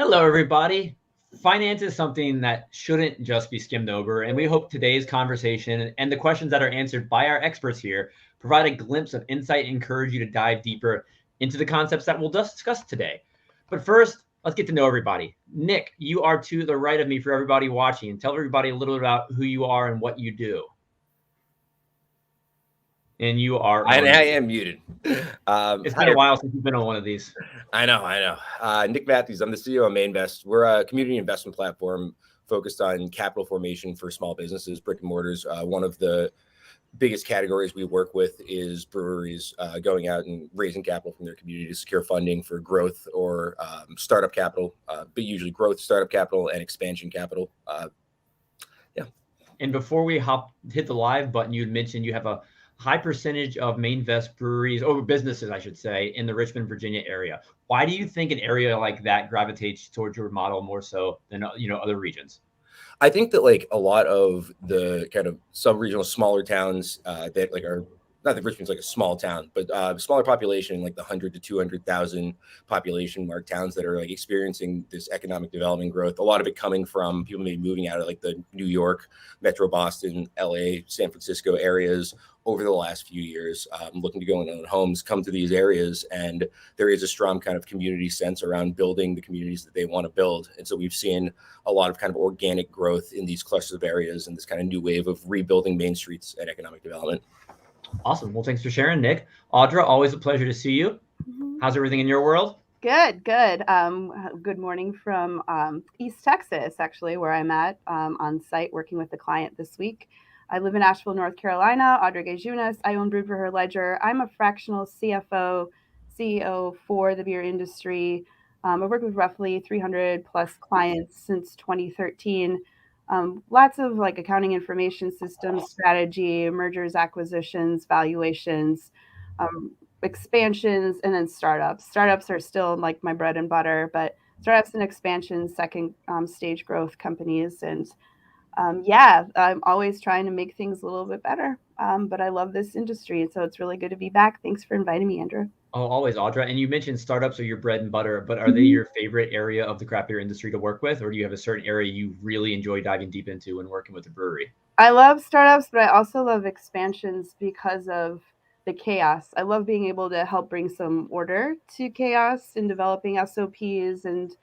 Hello, everybody. Finance is something that shouldn't just be skimmed over, and we hope today's conversation and the questions that are answered by our experts here provide a glimpse of insight and encourage you to dive deeper into the concepts that we'll discuss today. But first, let's get to know everybody. Nick, you are to the right of me for everybody watching. Tell everybody a little bit about who you are and what you do. And you are. I am muted. It's been a while since you've been on one of these. I know. Nick Mathews. I'm the CEO of Mainvest. We're a community investment platform focused on capital formation for small businesses, brick and mortars. One of the biggest categories we work with is breweries going out and raising capital from their community to secure funding for growth or startup capital, but usually growth, startup capital, and expansion capital. And before we hit the live button, you had mentioned you have a high percentage of Mainvest breweries, or businesses, I should say, in the Richmond, Virginia area. Why do you think an area like that gravitates towards your model more so than other regions? I think that like a lot of the kind of sub-regional smaller towns that like are not that Richmond's like a small town, but smaller population, like the 100 to 200,000 population mark towns that are like experiencing this economic development growth. A lot of it coming from people maybe moving out of like the New York, Metro Boston, LA, San Francisco areas over the last few years, looking to go and own homes, come to these areas. And there is a strong kind of community sense around building the communities that they want to build. And so we've seen a lot of kind of organic growth in these clusters of areas and this kind of new wave of rebuilding main streets and economic development. Awesome. Well, thanks for sharing, Nick. Audra, always a pleasure to see you. How's everything in your world? Good. Good morning from East Texas, actually, where I'm at on site working with the client this week. I live in Asheville, North Carolina. Audra Gaiziunas. I own Brewed for her ledger. I'm a fractional CFO, CEO for the beer industry. I've worked with roughly 300 plus clients since 2013. Lots of like accounting information systems, strategy, mergers, acquisitions, valuations, expansions, and then startups. Startups are still like my bread and butter, but startups and expansions, second stage growth companies. And I'm always trying to make things a little bit better. But I love this industry. And so it's really good to be back. Thanks for inviting me, Andrew. Oh, always, Audra. And you mentioned startups are your bread and butter, but are they your favorite area of the craft beer industry to work with? Or do you have a certain area you really enjoy diving deep into when working with the brewery? I love startups, but I also love expansions because of the chaos. I love being able to help bring some order to chaos and developing SOPs and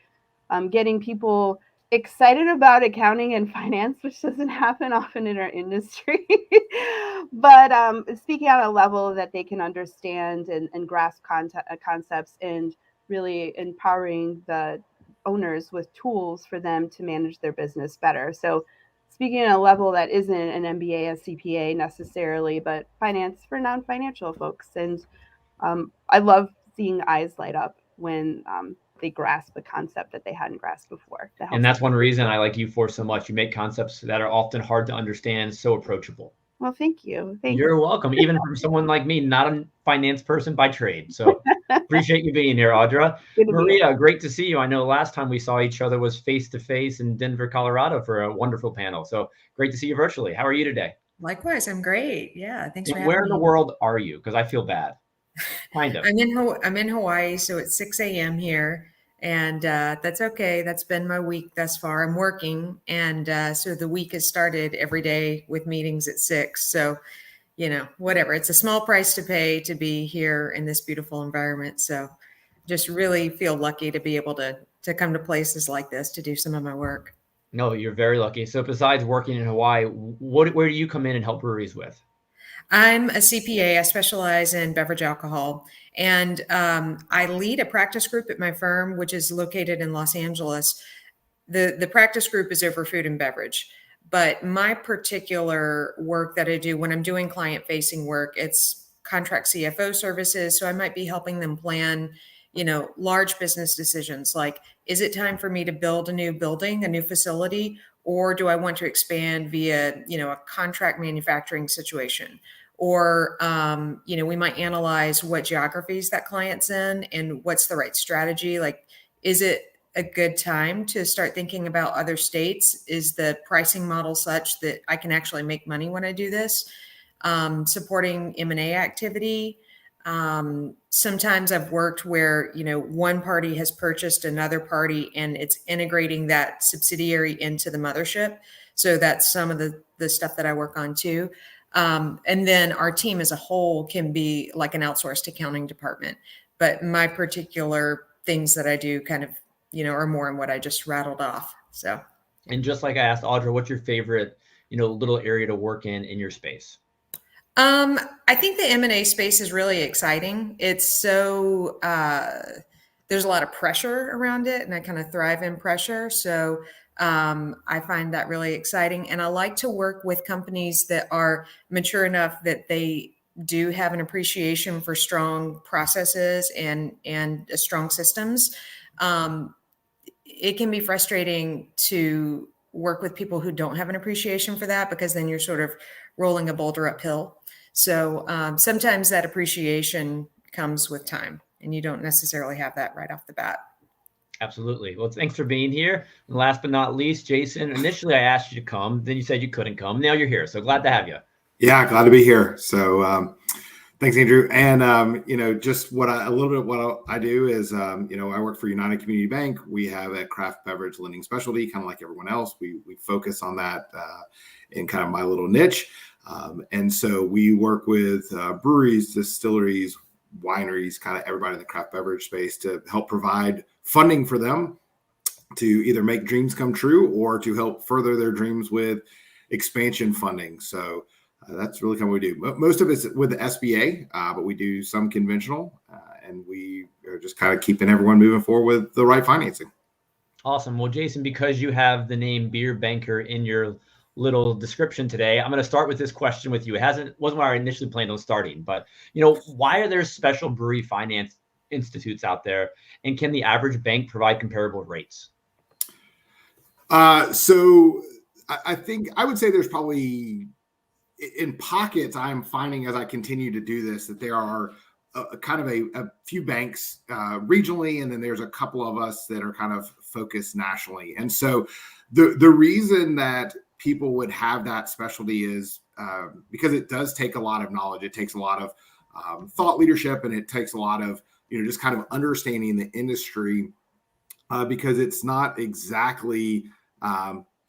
getting people excited about accounting and finance, which doesn't happen often in our industry. But speaking at a level that they can understand and grasp concepts and really empowering the owners with tools for them to manage their business better. So speaking at a level that isn't an MBA, a CPA necessarily, but finance for non-financial folks. And I love seeing eyes light up when they grasp a concept that they hadn't grasped before. And that's one reason I like you for so much. You make concepts that are often hard to understand so approachable. Well, thank you. You're welcome. Even from someone like me, not a finance person by trade. So appreciate you being here, Audra. Maria, great to see you. I know last time we saw each other was face-to-face in Denver, Colorado for a wonderful panel. So great to see you virtually. How are you today? Likewise, I'm great. Yeah, thanks for having me. Where in the world are you? Because I feel bad. Kind of. I'm in Hawaii, so it's 6 a.m. here. And that's okay. That's been my week thus far. I'm working. And so the week has started every day with meetings at 6. So, whatever. It's a small price to pay to be here in this beautiful environment. So just really feel lucky to be able to come to places like this to do some of my work. No, you're very lucky. So besides working in Hawaii, where do you come in and help breweries with? I'm a CPA. I specialize in beverage alcohol, and I lead a practice group at my firm, which is located in Los Angeles. The practice group is over food and beverage, but my particular work that I do when I'm doing client-facing work, it's contract CFO services. So I might be helping them plan, large business decisions like, is it time for me to build a new building, a new facility, or do I want to expand via, a contract manufacturing situation? Or, we might analyze what geographies that client's in and what's the right strategy. Like, is it a good time to start thinking about other states? Is the pricing model such that I can actually make money when I do this? Supporting M&A activity. Sometimes I've worked where, one party has purchased another party and it's integrating that subsidiary into the mothership. So that's some of the stuff that I work on too. And then our team as a whole can be like an outsourced accounting department. But my particular things that I do kind of, are more in what I just rattled off. So. And just like I asked Audra, what's your favorite, little area to work in your space? I think the M&A space is really exciting. It's so, there's a lot of pressure around it, and I kind of thrive in pressure. So I find that really exciting. And I like to work with companies that are mature enough that they do have an appreciation for strong processes and strong systems. It can be frustrating to work with people who don't have an appreciation for that, because then you're sort of rolling a boulder uphill. So sometimes that appreciation comes with time, and you don't necessarily have that right off the bat. Absolutely. Well, thanks for being here. And last but not least, Jason, initially I asked you to come, then you said you couldn't come. Now you're here. So glad to have you. Yeah, glad to be here. So thanks, Andrew. And, just what I do is, I work for United Community Bank. We have a craft beverage lending specialty, kind of like everyone else. We focus on that in kind of my little niche. And so we work with breweries, distilleries, wineries, kind of everybody in the craft beverage space to help provide funding for them to either make dreams come true or to help further their dreams with expansion funding. So that's really kind of what we do. Most of it's with the SBA, but we do some conventional, and we are just kind of keeping everyone moving forward with the right financing. Awesome. Well, Jason, because you have the name Beer Banker in your little description today, I'm going to start with this question with you. Wasn't where I initially planned on starting, but why are there special brewery finance institutes out there, and can the average bank provide comparable rates? So I think I would say there's probably in pockets. I'm finding as I continue to do this that there are kind of a few banks regionally, and then there's a couple of us that are kind of focused nationally. And so the reason that people would have that specialty is because it does take a lot of knowledge. It takes a lot of thought leadership, and it takes a lot of just kind of understanding the industry because it's not exactly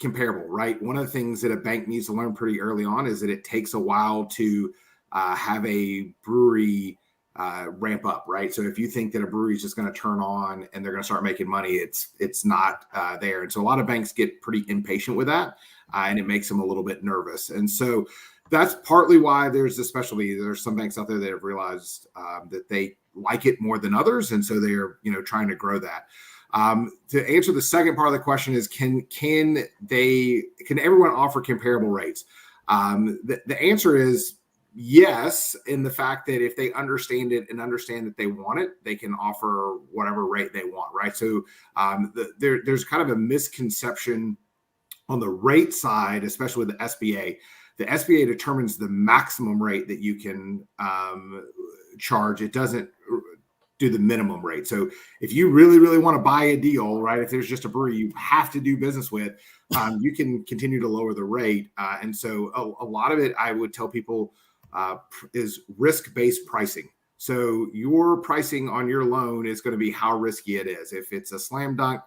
comparable, right? One of the things that a bank needs to learn pretty early on is that it takes a while to have a brewery ramp up, right? So if you think that a brewery is just going to turn on and they're going to start making money, it's not there. And so a lot of banks get pretty impatient with that, and it makes them a little bit nervous. And so that's partly why there's a specialty. There's some banks out there that have realized that they like it more than others, and so they're trying to grow that. To answer the second part of the question is, can everyone offer comparable rates? The answer is yes, in the fact that if they understand it and understand that they want it, they can offer whatever rate they want, right? So there's kind of a misconception on the rate side, especially with the SBA. The SBA determines the maximum rate that you can charge. It doesn't do the minimum rate. So if you really, really want to buy a deal, right, if there's just a brewery you have to do business with, you can continue to lower the rate. And so a lot of it, I would tell people, is risk-based pricing. So your pricing on your loan is going to be how risky it is. If it's a slam dunk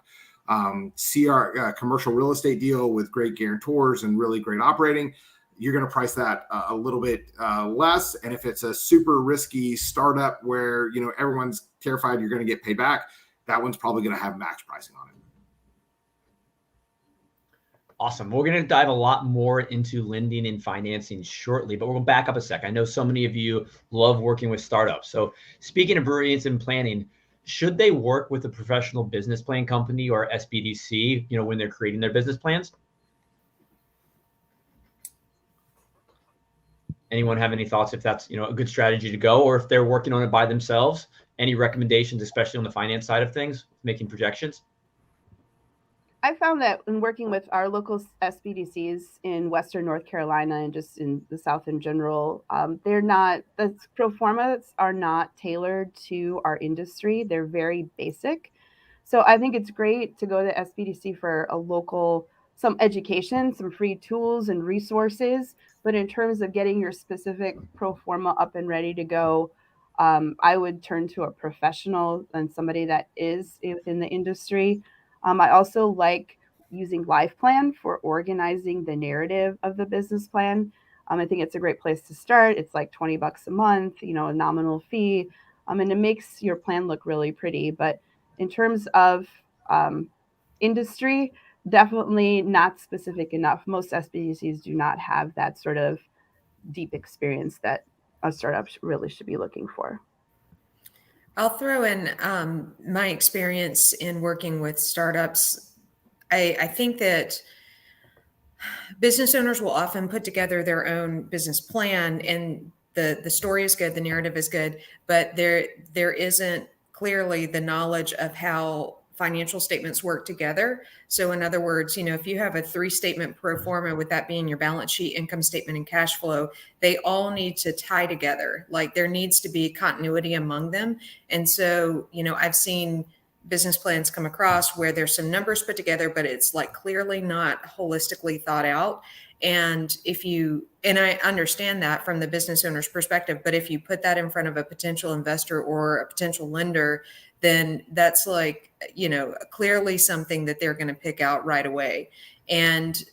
commercial real estate deal with great guarantors and really great operating, you're going to price that a little bit less. And if it's a super risky startup where everyone's terrified you're going to get paid back, that one's probably going to have max pricing on it. Awesome. We're going to dive a lot more into lending and financing shortly, but we're going to back up a sec. I know so many of you love working with startups. So speaking of breweries and planning, should they work with a professional business plan company or SBDC, when they're creating their business plans? Anyone have any thoughts if that's, a good strategy to go, or if they're working on it by themselves? Any recommendations, especially on the finance side of things, making projections? I found that in working with our local SBDCs in Western North Carolina and just in the South in general, the pro formas are not tailored to our industry. They're very basic. So I think it's great to go to SBDC for some education, some free tools and resources. But in terms of getting your specific pro forma up and ready to go, I would turn to a professional and somebody that is within the industry. I also like using LifePlan for organizing the narrative of the business plan. I think it's a great place to start. It's like $20 a month, a nominal fee, and it makes your plan look really pretty. But in terms of industry, definitely not specific enough. Most SBDCs do not have that sort of deep experience that a startup really should be looking for. I'll throw in my experience in working with startups. I think that business owners will often put together their own business plan, and the story is good, the narrative is good, but there isn't clearly the knowledge of how financial statements work together. So in other words, if you have a 3-statement pro forma, with that being your balance sheet, income statement, and cash flow, they all need to tie together. Like there needs to be continuity among them. And so, I've seen business plans come across where there's some numbers put together, but it's like clearly not holistically thought out. And I understand that from the business owner's perspective, but if you put that in front of a potential investor or a potential lender, then that's like, clearly something that they're going to pick out right away. And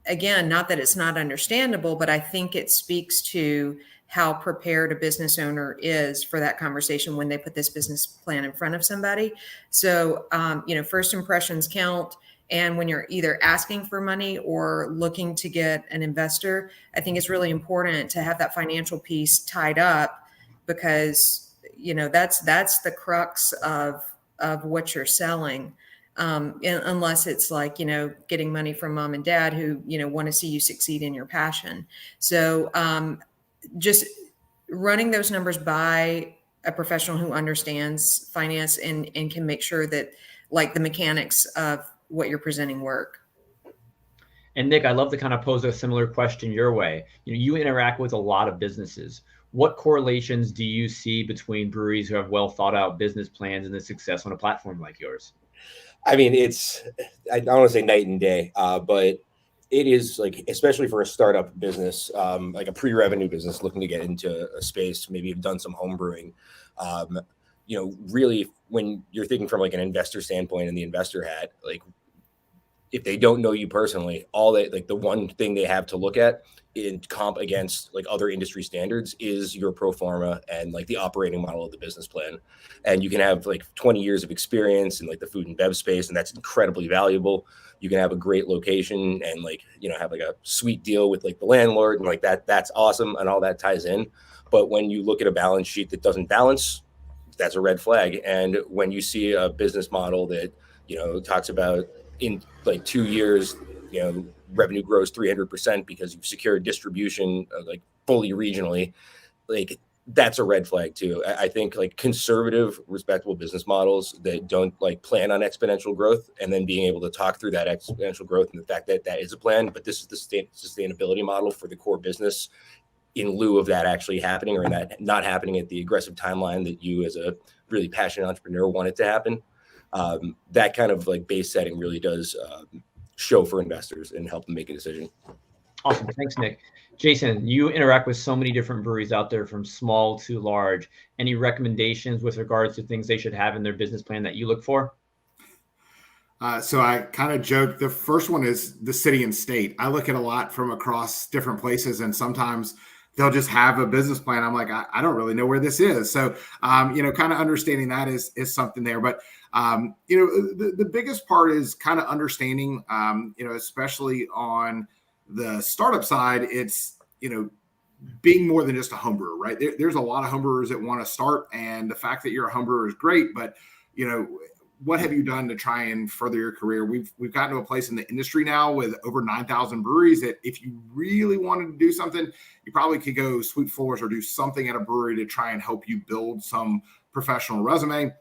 again, not that it's not understandable, but I think it speaks to how prepared a business owner is for that conversation when they put this business plan in front of somebody. So, first impressions count. And when you're either asking for money or looking to get an investor, I think it's really important to have that financial piece tied up, because, that's the crux of what you're selling. Unless it's like, getting money from mom and dad who, want to see you succeed in your passion. So, just running those numbers by a professional who understands finance and can make sure that like the mechanics of what you're presenting work. And Nick, I'd love to kind of pose a similar question your way. You interact with a lot of businesses. What correlations do you see between breweries who have well thought out business plans and the success on a platform like yours? I mean, I don't want to say night and day, but it is like, especially for a startup business, like a pre-revenue business looking to get into a space, maybe you've done some home brewing, really when you're thinking from like an investor standpoint and the investor hat, like if they don't know you personally, the one thing they have to look at in comp against like other industry standards is your pro forma and like the operating model of the business plan. And you can have like 20 years of experience in like the food and bev space, and that's incredibly valuable. You can have a great location and like, have like a sweet deal with like the landlord and like that's awesome and all that ties in. But when you look at a balance sheet that doesn't balance, that's a red flag. And when you see a business model that, talks about in like 2 years, revenue grows 300% because you've secured distribution like fully regionally, like that's a red flag too. I think like conservative, respectable business models that don't like plan on exponential growth and then being able to talk through that exponential growth and the fact that that is a plan, but this is the sustainability model for the core business in lieu of that actually happening or that not happening at the aggressive timeline that you as a really passionate entrepreneur want it to happen. That kind of like base setting really does show for investors and help them make a decision. Awesome. Thanks, Nick. Jason, you interact with so many different breweries out there from small to large. Any recommendations with regards to things they should have in their business plan that you look for? So I kind of joke. The first one is the city and state. I look at a lot from across different places, and sometimes they'll just have a business plan. I'm like, I don't really know where this is. So, kind of understanding that is something there. But, the biggest part is kind of understanding, especially on the startup side, it's, being more than just a home brewer, right? There's a lot of home brewers that want to start, and the fact that you're a home brewer is great, but, what have you done to try and further your career? We've gotten to a place in the industry now with over 9,000 breweries that if you really wanted to do something, you probably could go sweep floors or do something at a brewery to try and help you build some professional resume.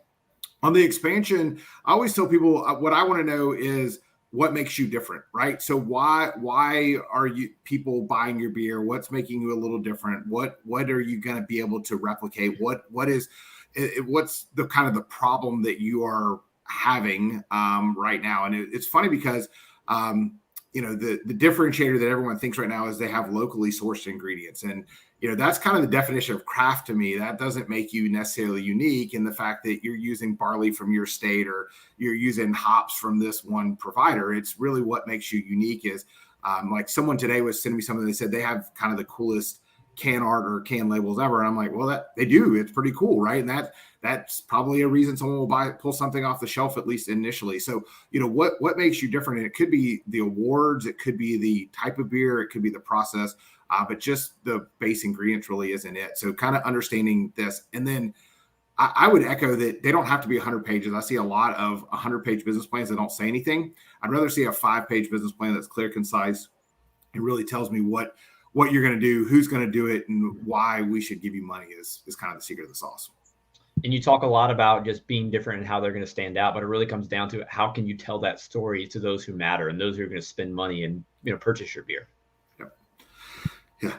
On the expansion, I always tell people what I want to know is what makes you different, right? So why are you people buying your beer? What's making you a little different? What are you going to be able to replicate? What's the kind of the problem that you are having right now? And it's funny because the differentiator that everyone thinks right now is they have locally sourced ingredients, and that's kind of the definition of craft to me. That doesn't make you necessarily unique in the fact that you're using barley from your state or you're using hops from this one provider. It's really what makes you unique is like someone today was sending me something. They said they have kind of the coolest can art or can labels ever. And I'm like, well, that they do. It's pretty cool, right? And that's probably a reason someone will pull something off the shelf, at least initially. So, what makes you different? And it could be the awards, it could be the type of beer, it could be the process. But just the base ingredients really isn't it. So kind of understanding this. And then I would echo that they don't have to be 100 pages. I see a lot of 100-page business plans that don't say anything. I'd rather see a 5-page business plan that's clear, concise. It really tells me what you're going to do, who's going to do it, and why we should give you money is kind of the secret of the sauce. And you talk a lot about just being different and how they're going to stand out, but it really comes down to how can you tell that story to those who matter and those who are going to spend money and purchase your beer. Yeah.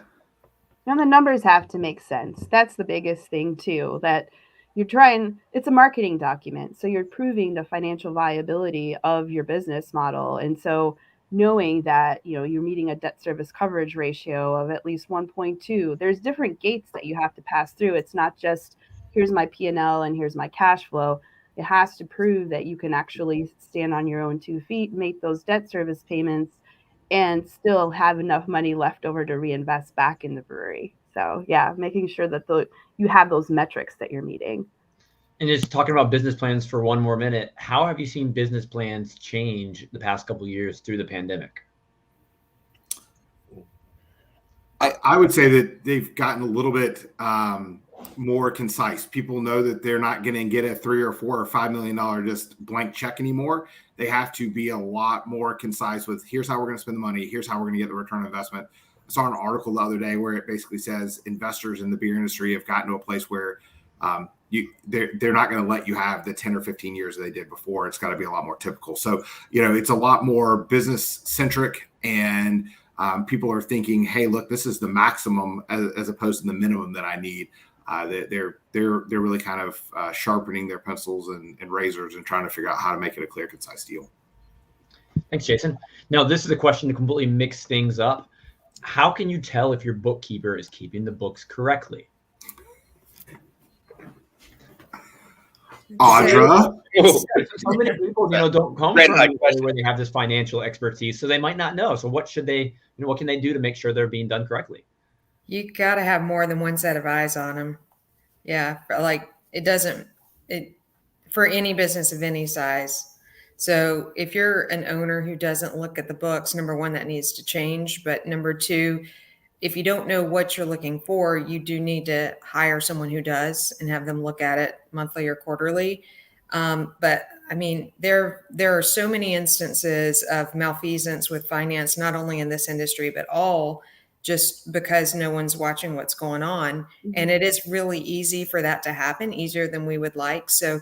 And the numbers have to make sense. That's the biggest thing too, that you're trying, it's a marketing document. So you're proving the financial viability of your business model. And so knowing that, you're meeting a debt service coverage ratio of at least 1.2, there's different gates that you have to pass through. It's not just here's my P&L and here's my cash flow. It has to prove that you can actually stand on your own 2 feet, make those debt service payments, and still have enough money left over to reinvest back in the brewery. So yeah, making sure that you have those metrics that you're meeting. And just talking about business plans for one more minute, how have you seen business plans change the past couple of years through the pandemic? I would say that they've gotten a little bit more concise. People know that they're not going to get a $3 or $4 or $5 million just blank check anymore. They have to be a lot more concise with here's how we're going to spend the money. Here's how we're going to get the return on investment. I saw an article the other day where it basically says investors in the beer industry have gotten to a place where they're not going to let you have the 10 or 15 years that they did before. It's got to be a lot more typical. So, it's a lot more business centric, and people are thinking, hey, look, this is the maximum as opposed to the minimum that I need. They're really kind of sharpening their pencils and razors and trying to figure out how to make it a clear, concise deal. Thanks, Jason. Now, this is a question to completely mix things up. How can you tell if your bookkeeper is keeping the books correctly? Audra? So many people, don't come from where they have this financial expertise, so they might not know. So what should they, what can they do to make sure they're being done correctly? You got to have more than one set of eyes on them. Yeah. For any business of any size. So if you're an owner who doesn't look at the books, number one, that needs to change. But number two, if you don't know what you're looking for, you do need to hire someone who does and have them look at it monthly or quarterly. But I mean, there are so many instances of malfeasance with finance, not only in this industry, but all, just because no one's watching what's going on. And it is really easy for that to happen, easier than we would like. So,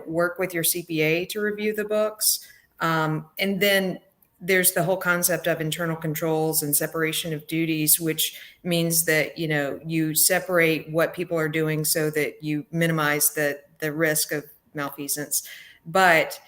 work with your CPA to review the books. And then there's the whole concept of internal controls and separation of duties, which means that, you separate what people are doing so that you minimize the risk of malfeasance. But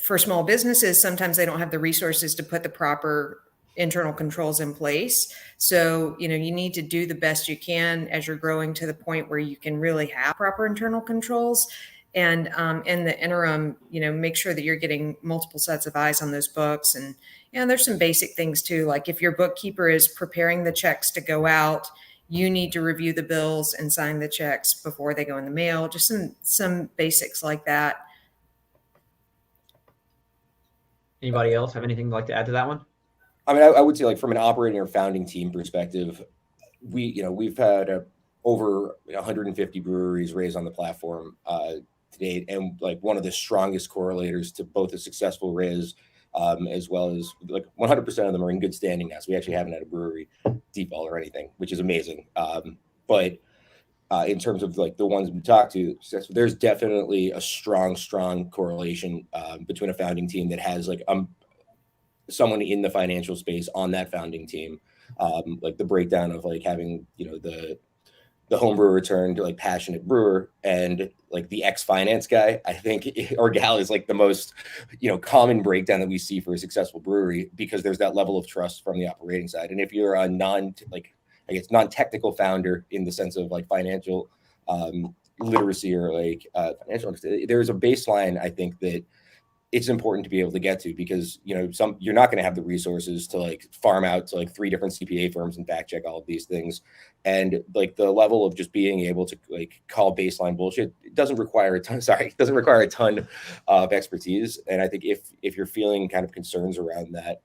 for small businesses, sometimes they don't have the resources to put the proper internal controls in place. So, you need to do the best you can as you're growing to the point where you can really have proper internal controls. And in the interim, make sure that you're getting multiple sets of eyes on those books. And, there's some basic things too. Like if your bookkeeper is preparing the checks to go out, you need to review the bills and sign the checks before they go in the mail. Just some basics like that. Anybody else have anything like to add to that one? I mean, I would say, like, from an operating or founding team perspective, we've had over 150 breweries raised on the platform to date, and like one of the strongest correlators to both a successful raise as well as like 100% of them are in good standing now. So we actually haven't had a brewery default or anything, which is amazing. But in terms of like the ones we talked to, there's definitely a strong correlation between a founding team that has like someone in the financial space on that founding team, like the breakdown of like having, the home brewer turned like passionate brewer and like the ex-finance guy, I think, or gal is like the most, common breakdown that we see for a successful brewery, because there's that level of trust from the operating side. And if you're a I guess, non-technical founder in the sense of like financial literacy or like financial. There's a baseline, I think, that it's important to be able to get to, because, you know, you're not going to have the resources to like farm out to like 3 different CPA firms and fact check all of these things. And like the level of just being able to like call baseline bullshit, it doesn't require a ton of expertise. And I think if you're feeling kind of concerns around that,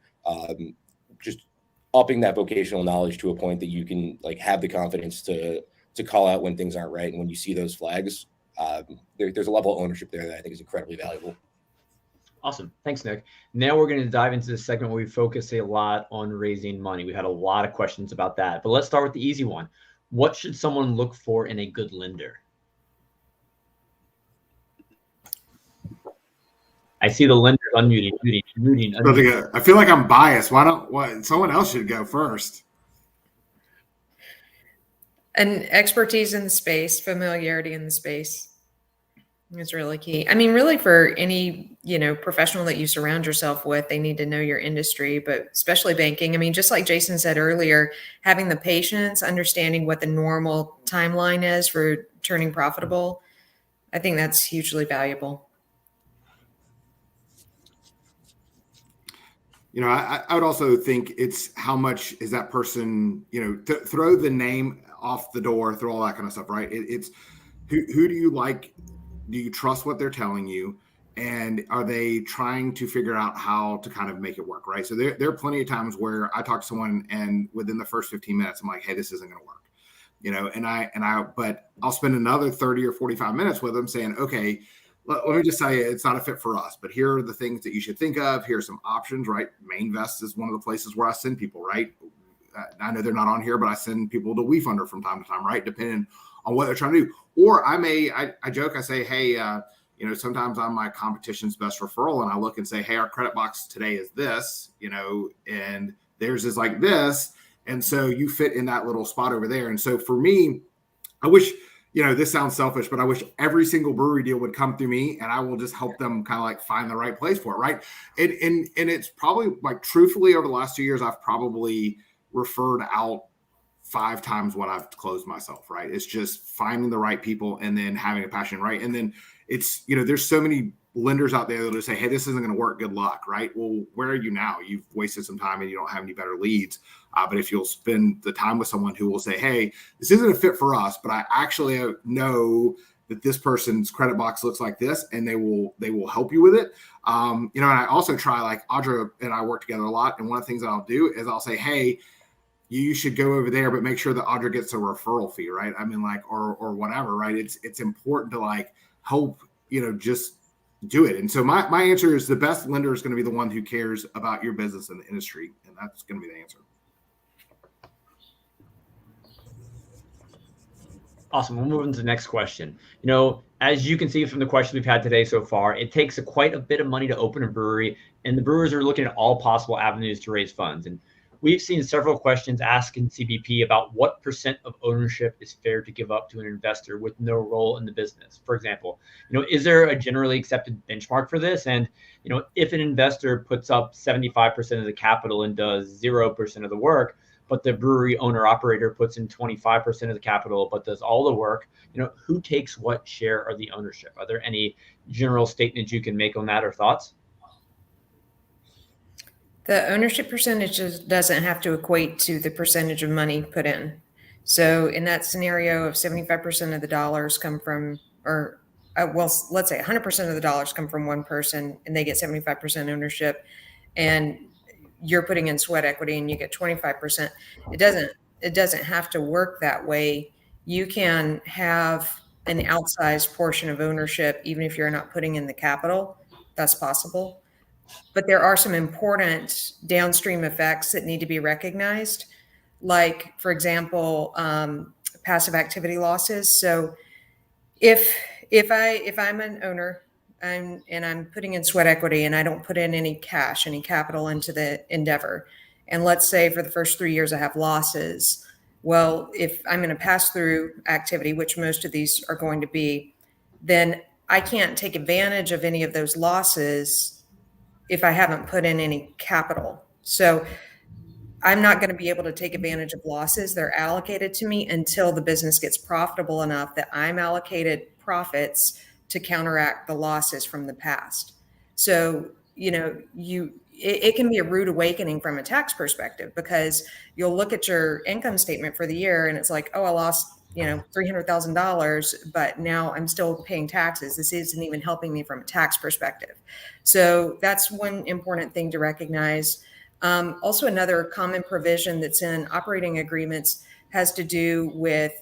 just upping that vocational knowledge to a point that you can like have the confidence to call out when things aren't right. And when you see those flags, there's a level of ownership there that I think is incredibly valuable. Awesome. Thanks, Nick. Now we're going to dive into the segment where we focus a lot on raising money. We had a lot of questions about that, but let's start with the easy one. What should someone look for in a good lender? I see the lenders unmuting. I feel like I'm biased. Someone else should go first? And expertise in the space, familiarity in the space. It's really key. I mean, really for any, you know, professional that you surround yourself with, they need to know your industry, but especially banking. I mean, just like Jason said earlier, having the patience, understanding what the normal timeline is for turning profitable, I think that's hugely valuable. You know, I would also think it's how much is that person, you know, throw the name off the door, throw all that kind of stuff, right? It's who do you like? Do you trust what they're telling you? And are they trying to figure out how to kind of make it work, right? So there are plenty of times where I talk to someone and within the first 15 minutes, I'm like, hey, this isn't going to work, you know, but I'll spend another 30 or 45 minutes with them saying, okay, let me just tell you, it's not a fit for us, but here are the things that you should think of. Here's some options, right? Mainvest is one of the places where I send people, right? I know they're not on here, but I send people to WeFunder from time to time, right? Depending on what they're trying to do. Or I joke, I say, hey, you know, sometimes I'm my competition's best referral, and I look and say, hey, our credit box today is this, you know, and theirs is like this. And so you fit in that little spot over there. And so for me, I wish, you know, this sounds selfish, but I wish every single brewery deal would come through me, and I will just help them kind of like find the right place for it, right? And it's probably like, truthfully, over the last 2 years, I've probably referred out 5 times what I've closed myself, right? It's just finding the right people and then having a passion, right? And then it's, you know, there's so many lenders out there that'll say, hey, this isn't going to work. Good luck, right? Well, where are you now? You've wasted some time and you don't have any better leads. But if you'll spend the time with someone who will say, hey, this isn't a fit for us, but I actually know that this person's credit box looks like this, and they will help you with it. You know, and I also try, like Audra and I work together a lot. And one of the things that I'll do is I'll say, hey, you should go over there, but make sure that Audra gets a referral fee, right? I mean, like, or whatever, right? It's important to like help, you know, just do it. And so my answer is the best lender is going to be the one who cares about your business and the industry. And that's going to be the answer. Awesome. We'll move into the next question. You know, as you can see from the questions we've had today so far, it takes quite a bit of money to open a brewery, and the brewers are looking at all possible avenues to raise funds. And we've seen several questions asking CBP about what % of ownership is fair to give up to an investor with no role in the business. For example, you know, is there a generally accepted benchmark for this? And, you know, if an investor puts up 75% of the capital and does 0% of the work, but the brewery owner operator puts in 25% of the capital, but does all the work, you know, who takes what share of the ownership? Are there any general statements you can make on that or thoughts? The ownership percentage doesn't have to equate to the percentage of money put in. So in that scenario, if 75% of the dollars come from, or well, let's say 100% of the dollars come from one person and they get 75% ownership, and you're putting in sweat equity and you get 25%, it doesn't have to work that way. You can have an outsized portion of ownership, even if you're not putting in the capital. That's possible. But there are some important downstream effects that need to be recognized, like, for example, passive activity losses. So if I'm an owner and I'm putting in sweat equity and I don't put in any cash, any capital into the endeavor, and let's say for the first 3 years I have losses, well, if I'm in a pass-through activity, which most of these are going to be, then I can't take advantage of any of those losses if I haven't put in any capital. So I'm not going to be able to take advantage of losses that are allocated to me until the business gets profitable enough that I'm allocated profits to counteract the losses from the past. So, it can be a rude awakening from a tax perspective, because you'll look at your income statement for the year and it's like, oh, I lost, $300,000, but now I'm still paying taxes. This isn't even helping me from a tax perspective. So that's one important thing to recognize. Also, another common provision that's in operating agreements has to do with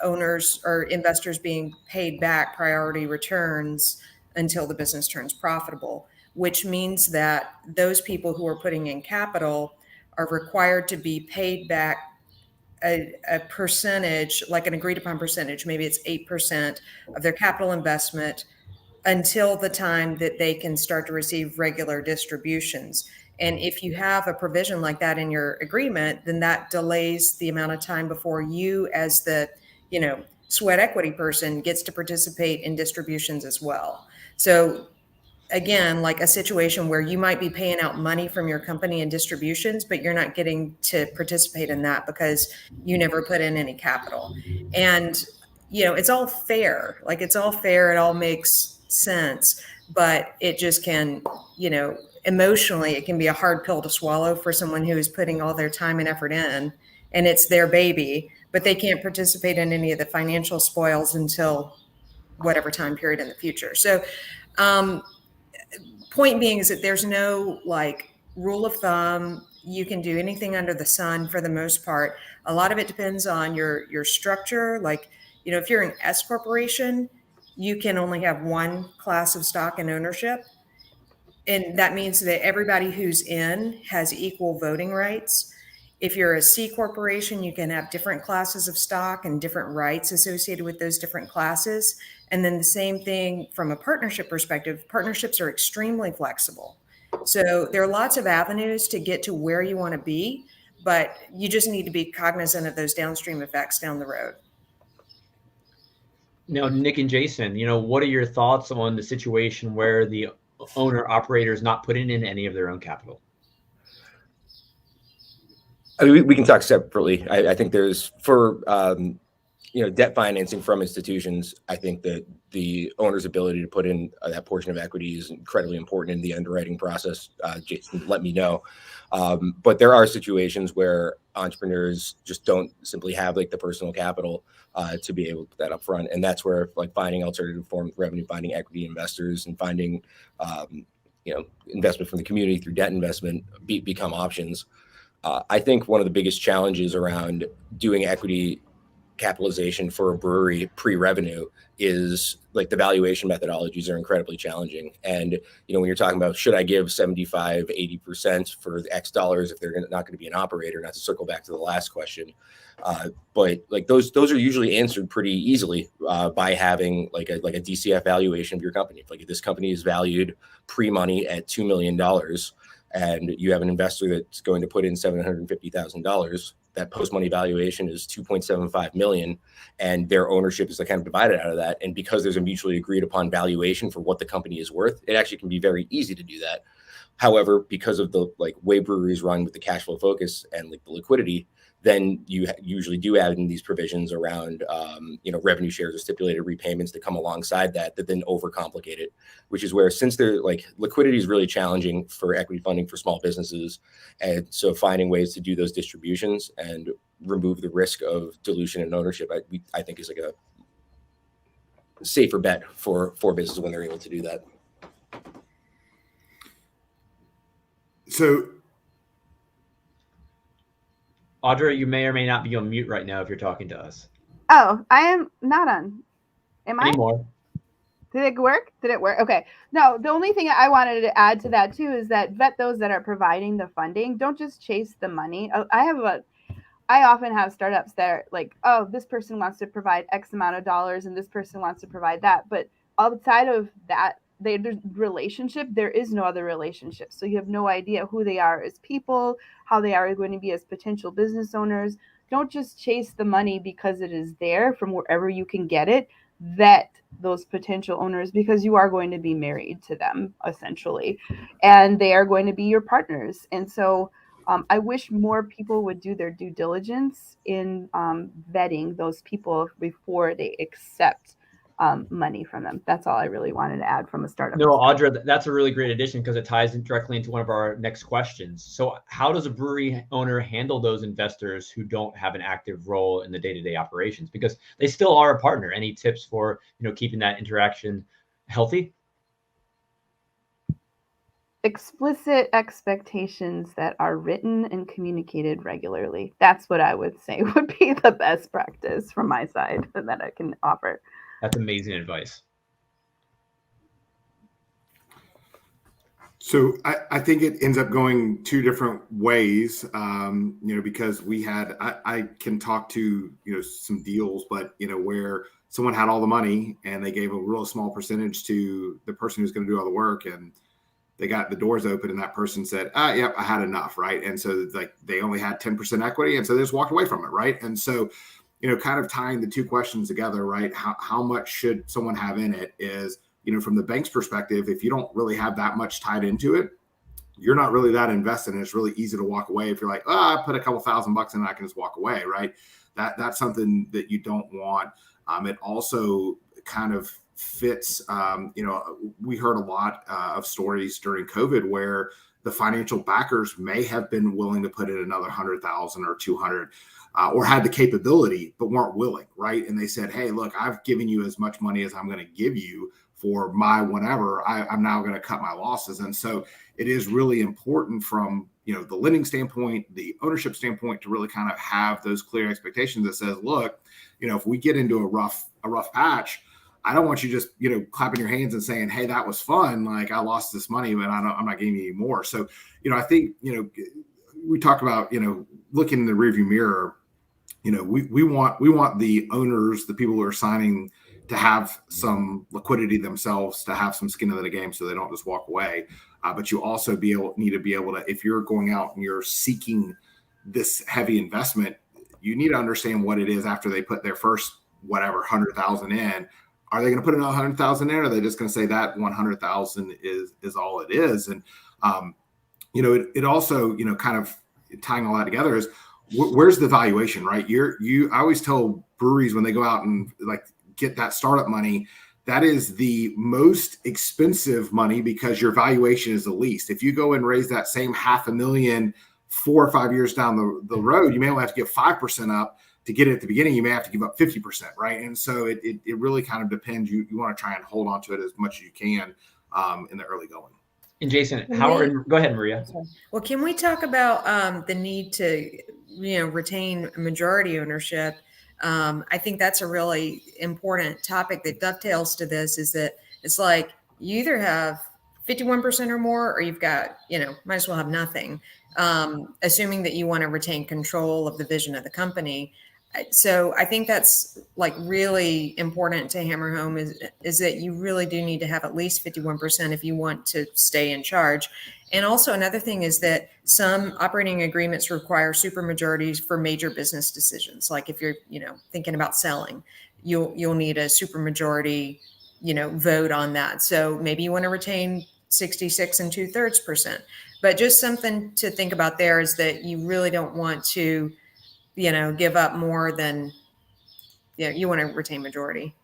owners or investors being paid back priority returns until the business turns profitable, which means that those people who are putting in capital are required to be paid back a percentage, like an agreed upon percentage, maybe it's 8% of their capital investment, until the time that they can start to receive regular distributions. And if you have a provision like that in your agreement, then that delays the amount of time before you, as the, sweat equity person, gets to participate in distributions as well. So again, like a situation where you might be paying out money from your company in distributions, but you're not getting to participate in that because you never put in any capital. And, it's all fair. Like, it's all fair. It all makes sense, but it just can, emotionally, it can be a hard pill to swallow for someone who is putting all their time and effort in, and it's their baby, but they can't participate in any of the financial spoils until whatever time period in the future. So, point being is that there's no like rule of thumb. You can do anything under the sun for the most part. A lot of it depends on your structure. Like, if you're an S corporation, you can only have one class of stock and ownership. And that means that everybody who's in has equal voting rights. If you're a C corporation, you can have different classes of stock and different rights associated with those different classes. And then the same thing from a partnership perspective. Partnerships are extremely flexible. So there are lots of avenues to get to where you want to be, but you just need to be cognizant of those downstream effects down the road. Now, Nick and Jason, what are your thoughts on the situation where the owner operator is not putting in any of their own capital? I mean, we can talk separately. I think there's for debt financing from institutions. I think that the owner's ability to put in that portion of equity is incredibly important in the underwriting process. Jason, let me know. But there are situations where entrepreneurs just don't simply have like the personal capital to be able to put that up front, and that's where like finding alternative forms of revenue, finding equity investors, and finding investment from the community through debt investment become options. I think one of the biggest challenges around doing equity capitalization for a brewery pre-revenue is like the valuation methodologies are incredibly challenging. And, when you're talking about, should I give 75, 80% for X dollars if they're not going to be an operator, not to circle back to the last question. But like those are usually answered pretty easily by having like a DCF valuation of your company. If, like, if this company is valued pre-money at $2 million and you have an investor that's going to put in $750,000, that post-money valuation is $2.75 million, and their ownership is kind of divided out of that. And because there's a mutually agreed upon valuation for what the company is worth, it actually can be very easy to do that. However, because of the way breweries run with the cash flow focus and like the liquidity, then you usually do add in these provisions around, revenue shares or stipulated repayments that come alongside that then overcomplicate it, which is where, since they're like, liquidity is really challenging for equity funding for small businesses. And so finding ways to do those distributions and remove the risk of dilution and ownership, I think is like a safer bet for businesses when they're able to do that. So, Audra, you may or may not be on mute right now if you're talking to us. Oh, I am not on. Am I? Anymore. Did it work? Okay. No, the only thing I wanted to add to that too is that vet those that are providing the funding. Don't just chase the money. I often have startups that are like, oh, this person wants to provide X amount of dollars and this person wants to provide that. But outside of that, there's relationship, there is no other relationship. So you have no idea who they are as people, how they are going to be as potential business owners. Don't just chase the money because it is there from wherever you can get it. Vet those potential owners, because you are going to be married to them essentially, and they are going to be your partners. And so I wish more people would do their due diligence in vetting those people before they accept money from them. That's all I really wanted to add from a startup. No, Audra, that's a really great addition because it ties in directly into one of our next questions. So how does a brewery owner handle those investors who don't have an active role in the day-to-day operations? Because they still are a partner. Any tips for, keeping that interaction healthy? Explicit expectations that are written and communicated regularly. That's what I would say would be the best practice from my side that I can offer. That's amazing advice. So I think it ends up going two different ways, because I can talk to, some deals, but, where someone had all the money and they gave a real small percentage to the person who's going to do all the work, and they got the doors open and that person said, yep, I had enough. Right. And so like they only had 10% equity. And so they just walked away from it. Right. And so, kind of tying the two questions together, right. How much should someone have in it is, from the bank's perspective, if you don't really have that much tied into it, you're not really that invested. And it's really easy to walk away. If you're like, I put a couple $1,000 in and I can just walk away. Right. That's something that you don't want. It also kind of fits, we heard a lot of stories during COVID where the financial backers may have been willing to put in another 100,000 or 200, or had the capability, but weren't willing. Right. And they said, hey, look, I've given you as much money as I'm going to give you for my whatever. I'm now going to cut my losses. And so it is really important from, the lending standpoint, the ownership standpoint, to really kind of have those clear expectations that says, look, if we get into a rough patch, I don't want you just, clapping your hands and saying, hey, that was fun. Like I lost this money, but I'm not giving you any more. So, I think, we talk about, looking in the rearview mirror, we want the owners, the people who are signing, to have some liquidity themselves, to have some skin in the game so they don't just walk away. But you also need to be able to, if you're going out and you're seeking this heavy investment, you need to understand what it is after they put their first, 100,000 in. Are they going to put another 100,000 in? Or are they just going to say that 100,000 is all it is? And, it also, kind of tying all that together is where's the valuation, right? I always tell breweries when they go out and like get that startup money, that is the most expensive money because your valuation is the least. If you go and raise that same $500,000 4 or 5 years down the road, you may only have to give 5% up to get it at the beginning. You may have to give up 50%, right? And so it really kind of depends. You want to try and hold on to it as much as you can in the early going. And Jason, go ahead, Maria. Well, can we talk about the need to, retain majority ownership? I think that's a really important topic that dovetails to this, is that it's like you either have 51% or more, or you've got, might as well have nothing, assuming that you want to retain control of the vision of the company. So I think that's like really important to hammer home is that you really do need to have at least 51% if you want to stay in charge. And also another thing is that some operating agreements require supermajorities for major business decisions. Like if you're, thinking about selling, you'll need a supermajority, vote on that. So maybe you want to retain 66 2/3%. But just something to think about there is that you really don't want to, give up more than, you want to retain majority.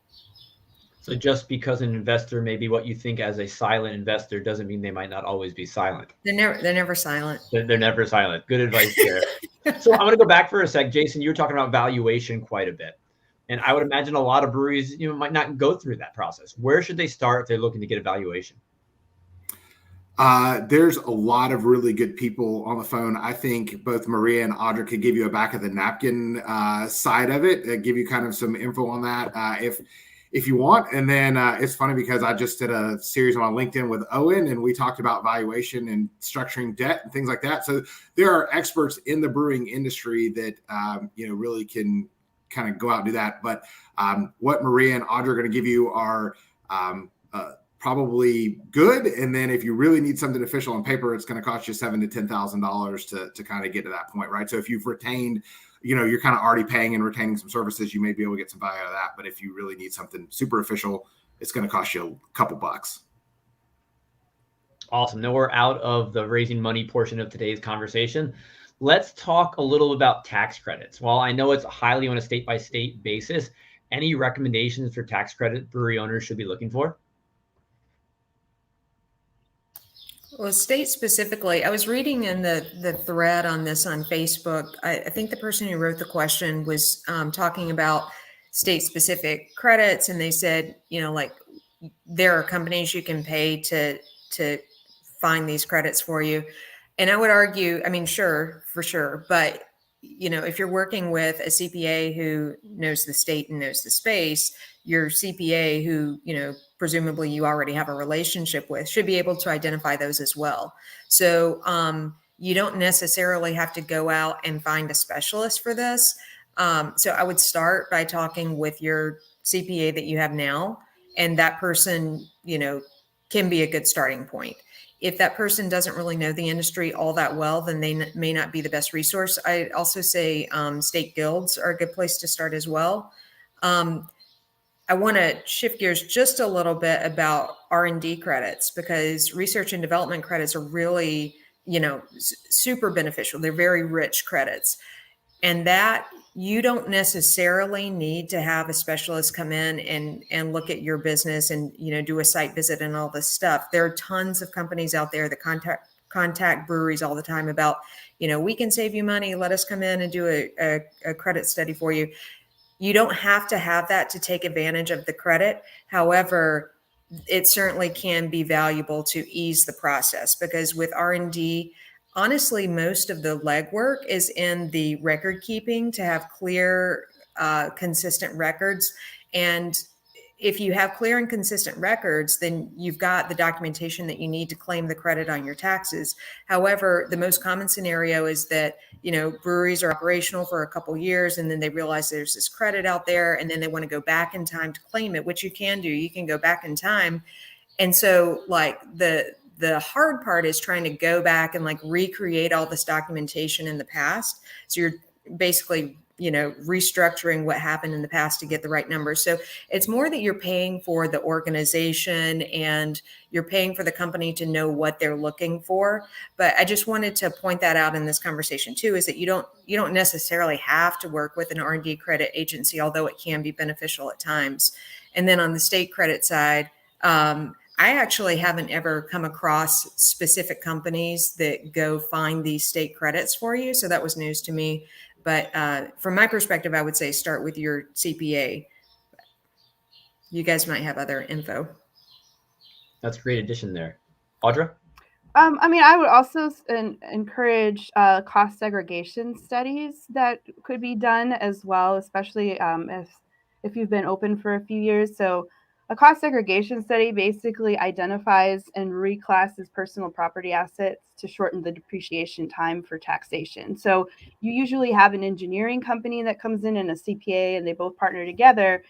So just because an investor may be what you think as a silent investor doesn't mean they might not always be silent. They're never silent. They're never silent. Good advice there. So I'm going to go back for a sec. Jason, you were talking about valuation quite a bit. And I would imagine a lot of breweries, might not go through that process. Where should they start if they're looking to get a valuation? There's a lot of really good people on the phone. I think both Maria and Audra could give you a back of the napkin side of it, give you kind of some info on that if you want. And then it's funny because I just did a series on LinkedIn with Owen, and we talked about valuation and structuring debt and things like that. So there are experts in the brewing industry that really can kind of go out and do that. But what Maria and Audra are going to give you are probably good. And then if you really need something official on paper, it's going to cost you $7,000 to $10,000 to kind of get to that point, right? So if you've retained, you're kind of already paying and retaining some services, you may be able to get some value out of that. But if you really need something super official, it's going to cost you a couple bucks. Awesome. Now we're out of the raising money portion of today's conversation. Let's talk a little about tax credits. While I know it's highly on a state-by-state basis, any recommendations for tax credit brewery owners should be looking for? Well, state specifically, I was reading in the thread on this on Facebook. I think the person who wrote the question was talking about state specific credits, and they said, like there are companies you can pay to find these credits for you. And I would argue, I mean, sure, for sure, but if you're working with a CPA who knows the state and knows the space, your CPA who, presumably you already have a relationship with should be able to identify those as well. So you don't necessarily have to go out and find a specialist for this. So I would start by talking with your CPA that you have now, and that person, can be a good starting point. If that person doesn't really know the industry all that well, then they may not be the best resource. I also say state guilds are a good place to start as well. I want to shift gears just a little bit about R&D credits, because research and development credits are really, super beneficial. They're very rich credits, and that you don't necessarily need to have a specialist come in and look at your business and, do a site visit and all this stuff. There are tons of companies out there that contact breweries all the time about, we can save you money. Let us come in and do a credit study for you. You don't have to have that to take advantage of the credit. However, it certainly can be valuable to ease the process, because with R&D, honestly, most of the legwork is in the record keeping to have clear, consistent records. And if you have clear and consistent records, then you've got the documentation that you need to claim the credit on your taxes. However, the most common scenario is that, breweries are operational for a couple years, and then they realize there's this credit out there, and then they want to go back in time to claim it, which you can do. You can go back in time. And so the hard part is trying to go back and recreate all this documentation in the past. So you're basically, restructuring what happened in the past to get the right numbers. So it's more that you're paying for the organization and you're paying for the company to know what they're looking for. But I just wanted to point that out in this conversation too, is that you don't necessarily have to work with an R&D credit agency, although it can be beneficial at times. And then on the state credit side, I actually haven't ever come across specific companies that go find these state credits for you. So that was news to me. But from my perspective, I would say start with your CPA. You guys might have other info. That's a great addition there. Audra? I would also encourage cost segregation studies that could be done as well, especially if you've been open for a few years. So a cost segregation study basically identifies and reclasses personal property assets to shorten the depreciation time for taxation. So you usually have an engineering company that comes in and a CPA, and they both partner together,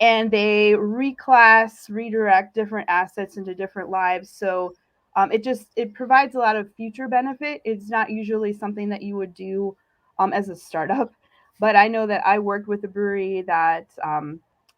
and they redirect different assets into different lives. So it provides a lot of future benefit. It's not usually something that you would do as a startup, but I know that I worked with a brewery that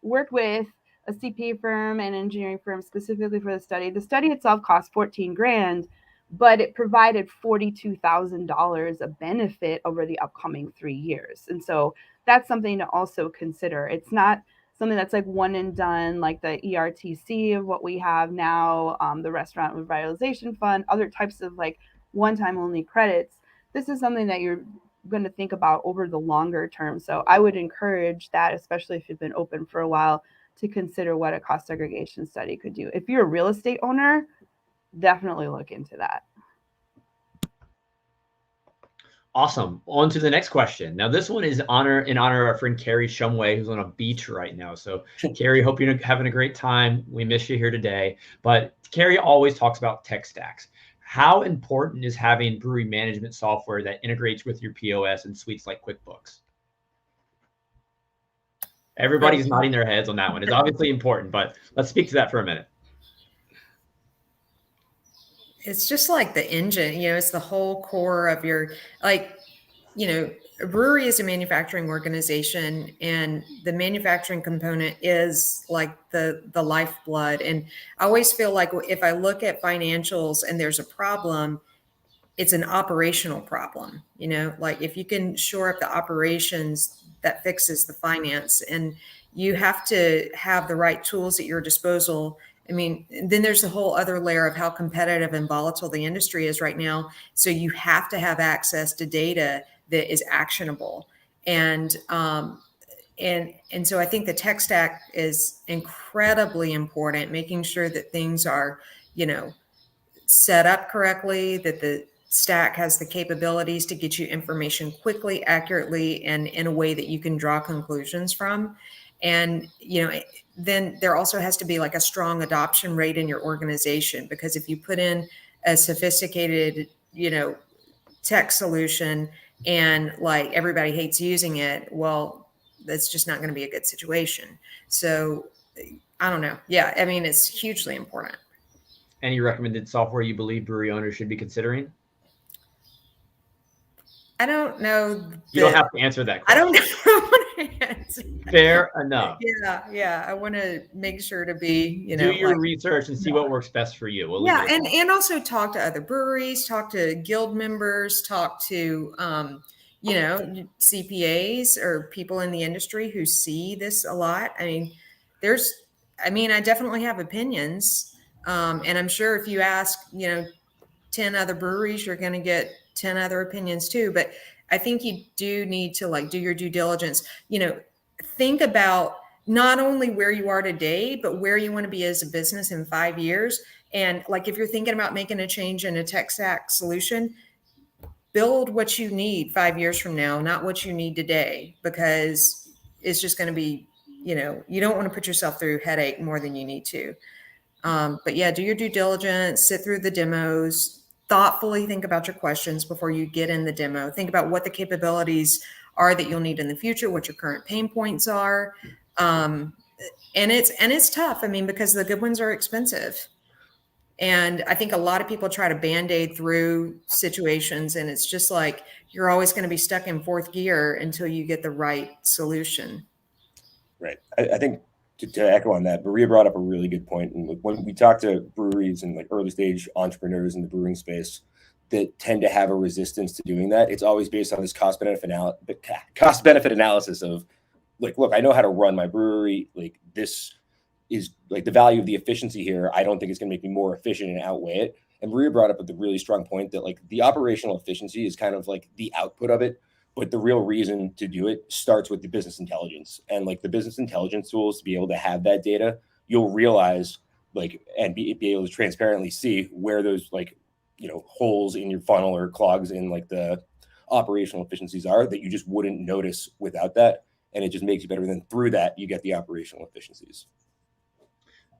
worked with a CPA firm and engineering firm specifically for the study. The study itself cost $14,000, but it provided $42,000 of benefit over the upcoming 3 years. And so that's something to also consider. It's not something that's one and done, like the ERTC of what we have now, the Restaurant Revitalization Fund, other types of one-time only credits. This is something that you're going to think about over the longer term. So I would encourage that, especially if you've been open for a while, to consider what a cost segregation study could do. If you're a real estate owner, definitely look into that. Awesome. On to the next question. Now, this one is in honor of our friend Carrie Shumway, who's on a beach right now. So, Carrie, hope you're having a great time. We miss you here today. But Carrie always talks about tech stacks. How important is having brewery management software that integrates with your POS and suites like Quickbooks? Everybody's nodding their heads on that one. It's obviously important, but let's speak to that for a minute. It's just like the engine, it's the whole core of your, a brewery is a manufacturing organization, and the manufacturing component is like the lifeblood. And I always feel like if I look at financials and there's a problem, it's an operational problem. Like if you can shore up the operations, that fixes the finance, and you have to have the right tools at your disposal. I mean, then there's a whole other layer of how competitive and volatile the industry is right now. So you have to have access to data that is actionable. And so I think the tech stack is incredibly important, making sure that things are, set up correctly, that the stack has the capabilities to get you information quickly, accurately, and in a way that you can draw conclusions from. And, then there also has to be like a strong adoption rate in your organization, because if you put in a sophisticated, tech solution and like everybody hates using it, well, that's just not going to be a good situation. So I don't know. Yeah. I mean, it's hugely important. Any recommended software you believe brewery owners should be considering? I don't know. You don't have to answer that question. I don't know. Fair enough. Yeah. I want to make sure to be, do your research and see what works best for you. And also talk to other breweries, talk to guild members, talk to, CPAs or people in the industry who see this a lot. I mean, I definitely have opinions. And I'm sure if you ask, 10 other breweries, you're going to get 10 other opinions too. But I think you do need to do your due diligence, think about not only where you are today, but where you want to be as a business in 5 years. And if you're thinking about making a change in a tech stack solution, build what you need 5 years from now, not what you need today, because it's just going to be, you don't want to put yourself through headache more than you need to. But yeah, do your due diligence, sit through the demos, thoughtfully think about your questions before you get in the demo. Think about what the capabilities are that you'll need in the future, what your current pain points are. And it's tough. Because the good ones are expensive. And I think a lot of people try to Band-Aid through situations, and it's just like, you're always going to be stuck in fourth gear until you get the right solution. Right. I think to echo on that, Maria brought up a really good point. And when we talk to breweries and early stage entrepreneurs in the brewing space that tend to have a resistance to doing that, it's always based on this cost benefit analysis of look, I know how to run my brewery. This is the value of the efficiency here. I don't think it's going to make me more efficient and outweigh it. And Maria brought up a really strong point that the operational efficiency is kind of the output of it. But the real reason to do it starts with the business intelligence, and the business intelligence tools to be able to have that data. You'll realize and be able to transparently see where those holes in your funnel or clogs in the operational efficiencies are that you just wouldn't notice without that. And it just makes you better. And then through that, you get the operational efficiencies.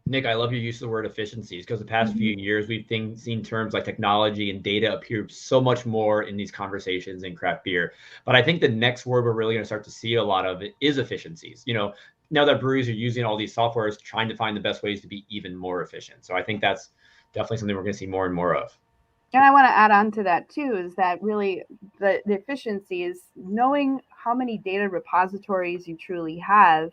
Nick, I love your use of the word efficiencies, because the past few years we've seen terms like technology and data appear so much more in these conversations in craft beer. But I think the next word we're really going to start to see a lot of it is efficiencies. Now that breweries are using all these softwares, trying to find the best ways to be even more efficient. So I think that's definitely something we're going to see more and more of. And I want to add on to that too, is that really the efficiency is knowing how many data repositories you truly have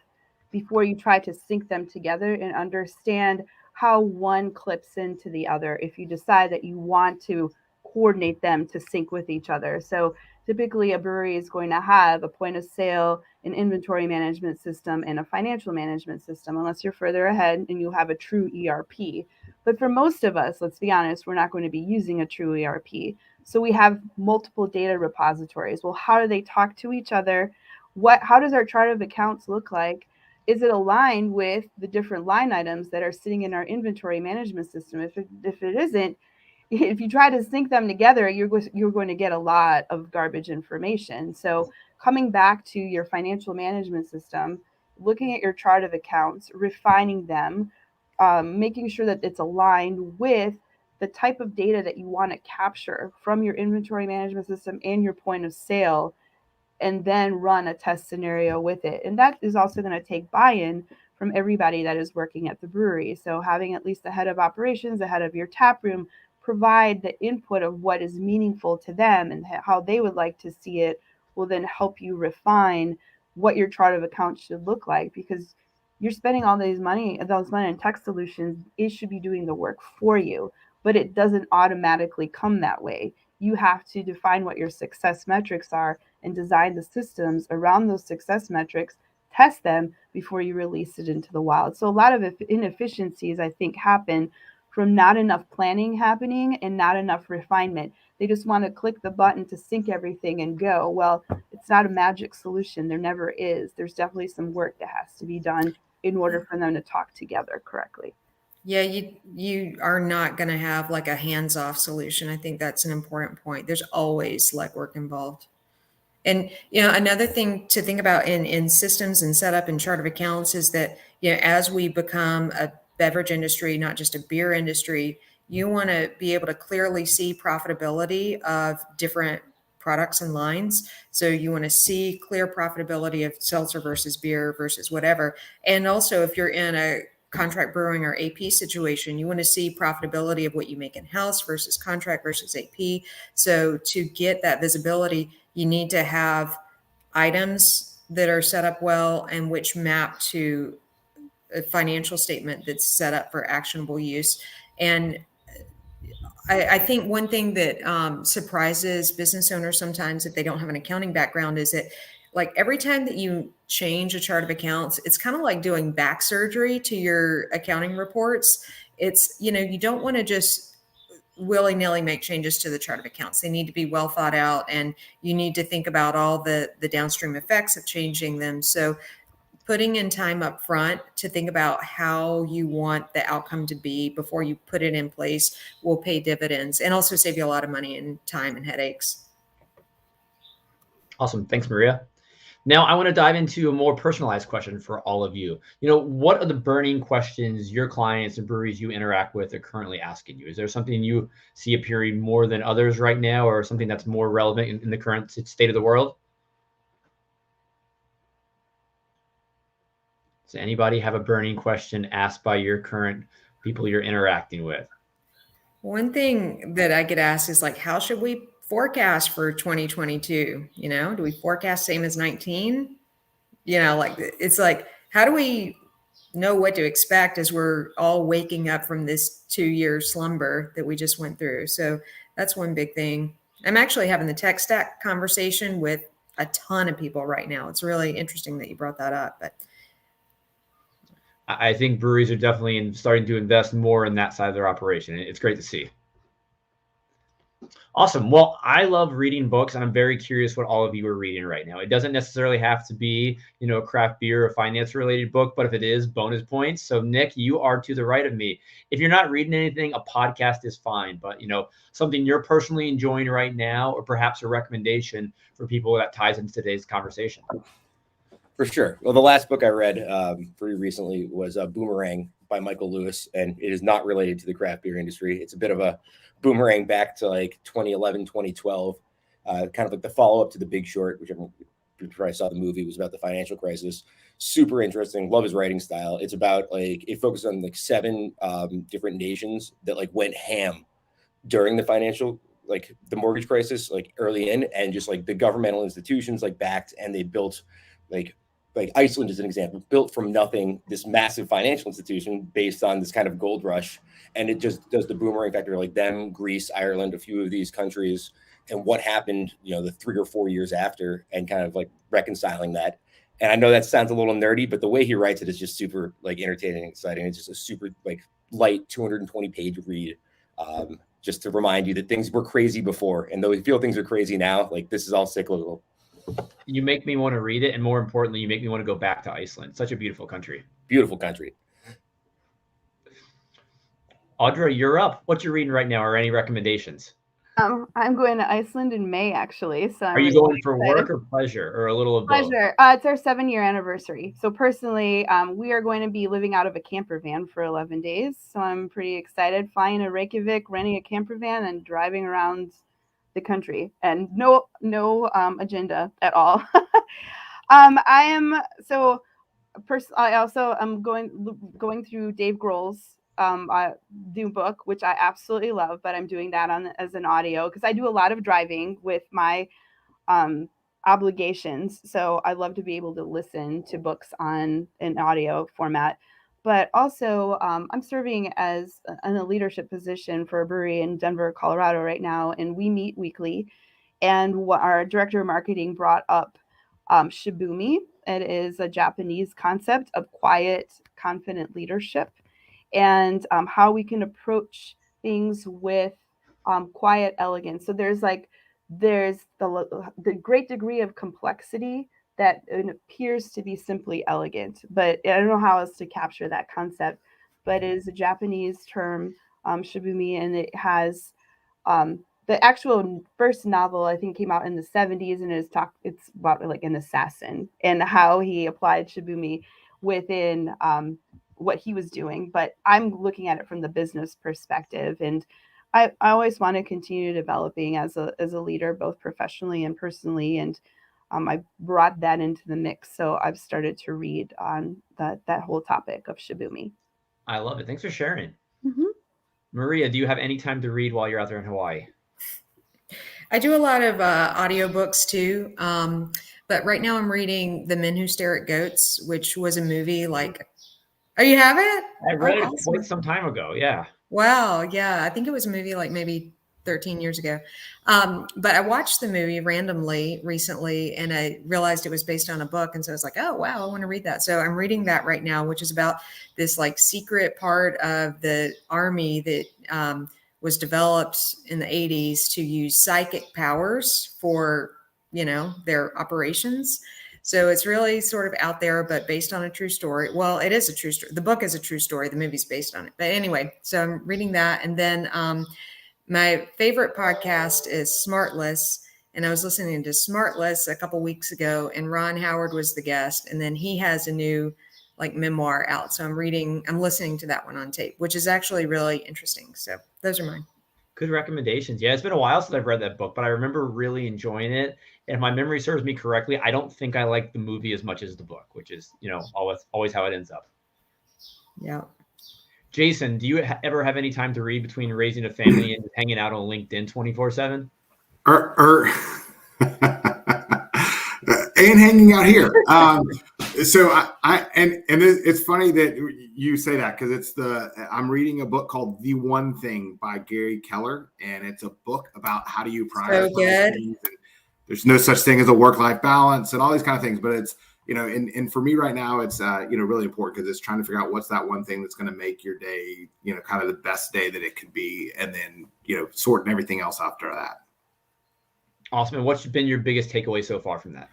before you try to sync them together, and understand how one clips into the other if you decide that you want to coordinate them to sync with each other. So typically a brewery is going to have a point of sale, an inventory management system, and a financial management system, unless you're further ahead and you have a true ERP. But for most of us, let's be honest, we're not going to be using a true ERP. So we have multiple data repositories. Well, how do they talk to each other? How does our chart of accounts look like? Is it aligned with the different line items that are sitting in our inventory management system? If it isn't, if you try to sync them together, you're going to get a lot of garbage information. So coming back to your financial management system, looking at your chart of accounts, refining them, making sure that it's aligned with the type of data that you want to capture from your inventory management system and your point of sale, and then run a test scenario with it. And that is also going to take buy-in from everybody that is working at the brewery. So having at least the head of operations, the head of your tap room, provide the input of what is meaningful to them and how they would like to see it will then help you refine what your chart of accounts should look like, because you're spending all those money on tech solutions. It should be doing the work for you, but it doesn't automatically come that way. You have to define what your success metrics are and design the systems around those success metrics, test them before you release it into the wild. So a lot of inefficiencies, I think, happen from not enough planning happening and not enough refinement. They just want to click the button to sync everything and go. Well, it's not a magic solution. There never is. There's definitely some work that has to be done in order for them to talk together correctly. Yeah, you are not going to have like a hands-off solution. I think that's an important point. There's always legwork involved. And, another thing to think about in systems and setup and chart of accounts is that, as we become a beverage industry, not just a beer industry, you want to be able to clearly see profitability of different products and lines. So you want to see clear profitability of seltzer versus beer versus whatever. And also, if you're in a contract brewing or AP situation, you want to see profitability of what you make in-house versus contract versus AP. So to get that visibility, you need to have items that are set up well and which map to a financial statement that's set up for actionable use. And I think one thing that surprises business owners sometimes if they don't have an accounting background is that, like, every time that you change a chart of accounts, it's kind of like doing back surgery to your accounting reports. It's, you don't want to just willy-nilly make changes to the chart of accounts. They need to be well thought out, and you need to think about all the downstream effects of changing them. So putting in time up front to think about how you want the outcome to be before you put it in place will pay dividends and also save you a lot of money and time and headaches. Awesome. Thanks, Maria. Now, I want to dive into a more personalized question for all of you. What are the burning questions your clients and breweries you interact with are currently asking you? Is there something you see appearing more than others right now, or something that's more relevant in the current state of the world? Does anybody have a burning question asked by your current people you're interacting with? One thing that I get asked is, like, how should we forecast for 2022? Do we forecast same as 19? It's like, how do we know what to expect as we're all waking up from this 2-year slumber that we just went through? So that's one big thing. I'm actually having the tech stack conversation with a ton of people right now. It's really interesting that you brought that up. But I think breweries are definitely starting to invest more in that side of their operation. It's great to see. Awesome. Well, I love reading books, and I'm very curious what all of you are reading right now. It doesn't necessarily have to be, a craft beer or finance related book, but if it is, bonus points. So Nick, you are to the right of me. If you're not reading anything, a podcast is fine, but something you're personally enjoying right now, or perhaps a recommendation for people that ties into today's conversation. For sure. Well, the last book I read pretty recently was Boomerang by Michael Lewis, and it is not related to the craft beer industry. It's a bit of a boomerang back to like 2011, 2012, kind of like the follow-up to The Big Short, which before I saw the movie was about the financial crisis. Super interesting. Love his writing style. It's about it focuses on 7 different nations that went ham during the financial, the mortgage crisis, early in, and just the governmental institutions backed, and they built like Iceland is an example, built from nothing, this massive financial institution based on this kind of gold rush. And it just does the boomerang factor, them, Greece, Ireland, a few of these countries, and what happened, the 3 or 4 years after, and kind of reconciling that. And I know that sounds a little nerdy, but the way he writes it is just super entertaining and exciting. It's just a super light 220-page read. Just to remind you that things were crazy before, and though we feel things are crazy now, this is all cyclical. You make me want to read it, and more importantly, you make me want to go back to Iceland. Such a beautiful country. Beautiful country. Audra, you're up. What you reading right now, or any recommendations? I'm going to Iceland in May, actually. So are you going for work or pleasure, or a little of both? Pleasure. It's our 7-year anniversary. So personally, we are going to be living out of a camper van for 11 days. So I'm pretty excited, flying to Reykjavik, renting a camper van, and driving around the country, and no agenda at all. I also am going through Dave Grohl's new book, which I absolutely love, but I'm doing that as an audio because I do a lot of driving with my obligations. So I love to be able to listen to books on an audio format. But also, I'm serving as in a leadership position for a brewery in Denver, Colorado right now, and we meet weekly. And what our director of marketing brought up shibumi. It is a Japanese concept of quiet, confident leadership, and how we can approach things with quiet elegance. So there's the great degree of complexity that it appears to be simply elegant, but I don't know how else to capture that concept. But it is a Japanese term, shibumi, and it has the actual first novel I think came out in the 70s, and it's about like an assassin and how he applied shibumi within what he was doing. But I'm looking at it from the business perspective, and I always want to continue developing as a leader, both professionally and personally. And I brought that into the mix. So I've started to read on that whole topic of shibumi. I love it. Thanks for sharing. Mm-hmm. Maria, do you have any time to read while you're out there in Hawaii? I do a lot of audiobooks too. But right now I'm reading The Men Who Stare at Goats, which was a movie like, oh, you have it? I read it awesome. quite some time ago. Yeah. Wow. Yeah. I think it was a movie like maybe 13 years ago. But I watched the movie randomly recently, and I realized it was based on a book. And so I was like, oh, wow, I want to read that. So I'm reading that right now, which is about this like secret part of the Army that was developed in the 80s to use psychic powers for, their operations. So it's really sort of out there, but based on a true story. Well, it is a true story. The book is a true story. The movie's based on it. But anyway, so I'm reading that. And then my favorite podcast is Smartless. And I was listening to Smartless a couple weeks ago, and Ron Howard was the guest. And then he has a new like memoir out. So I'm listening to that one on tape, which is actually really interesting. So those are mine. Good recommendations. Yeah, it's been a while since I've read that book, but I remember really enjoying it. And if my memory serves me correctly, I don't think I like the movie as much as the book, which is, always how it ends up. Yeah. Jason, do you ever have any time to read between raising a family and hanging out on LinkedIn 24/7? And hanging out here. So it's funny that you say that, because I'm reading a book called The One Thing by Gary Keller, and it's a book about how do you prioritize things. And there's no such thing as a work-life balance and all these kind of things, but it's, and for me right now, it's, really important, because it's trying to figure out what's that one thing that's going to make your day, kind of the best day that it could be. And then, sorting everything else after that. Awesome. And what's been your biggest takeaway so far from that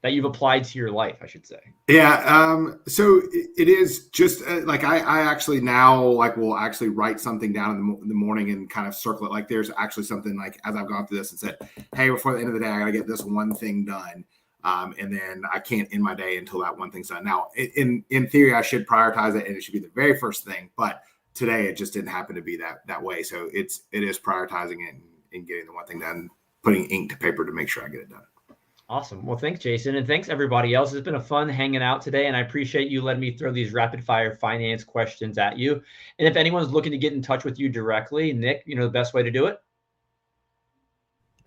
you've applied to your life, I should say? Yeah. So it is just like, I actually now will actually write something down in the morning and kind of circle it. Like there's actually something like, as I've gone through this and said, hey, before the end of the day, I got to get this one thing done. And then I can't end my day until that one thing's done. Now, in theory, I should prioritize it, and it should be the very first thing. But today, it just didn't happen to be that way. So it is prioritizing it and getting the one thing done, putting ink to paper to make sure I get it done. Awesome. Well, thanks, Jason. And thanks, everybody else. It's been a fun hanging out today, and I appreciate you letting me throw these rapid-fire finance questions at you. And if anyone's looking to get in touch with you directly, Nick, the best way to do it?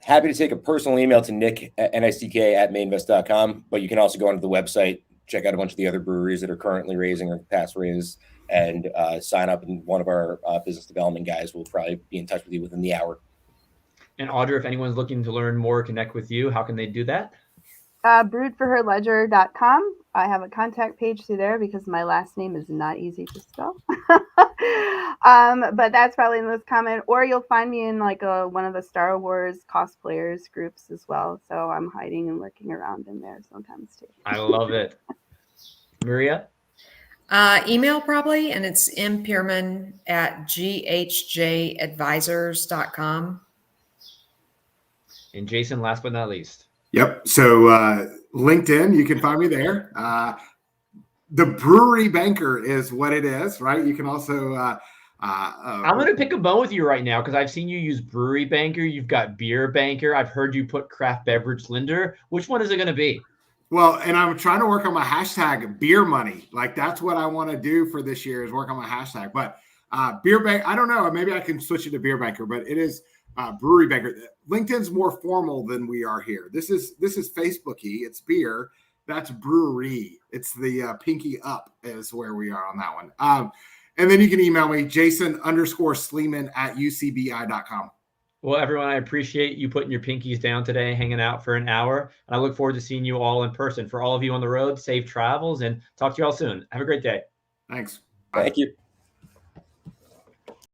Happy to take a personal email to Nick at nick@mainvest.com, but you can also go onto the website, check out a bunch of the other breweries that are currently raising or past raises, and sign up. And one of our business development guys will probably be in touch with you within the hour. And Audra, if anyone's looking to learn more, connect with you, how can they do that? Brewedforherledger.com. I have a contact page through there because my last name is not easy to spell. But that's probably in the most common. Or you'll find me in like one of the Star Wars cosplayers groups as well. So I'm hiding and lurking around in there sometimes too. I love it. Maria? Email probably, and it's Pearman at ghjadvisors.com. And Jason, last but not least. Yep. So LinkedIn, you can find me there. The Brewery Banker is what it is, right? You can also. I'm going to pick a bone with you right now, because I've seen you use Brewery Banker. You've got Beer Banker. I've heard you put Craft Beverage Lender. Which one is it going to be? Well, and I'm trying to work on my hashtag beer money. Like that's what I want to do for this year, is work on my hashtag. But Beer Bank, I don't know. Maybe I can switch it to Beer Banker, but it is. Brewery Banker. LinkedIn's more formal than we are here. This is Facebooky. It's beer. That's Brewery. It's the pinky up is where we are on that one. And then you can email me, Jason_Sleeman@ucbi.com. Well, everyone, I appreciate you putting your pinkies down today, hanging out for an hour. And I look forward to seeing you all in person. For all of you on the road, safe travels and talk to you all soon. Have a great day. Thanks. Bye. Thank you.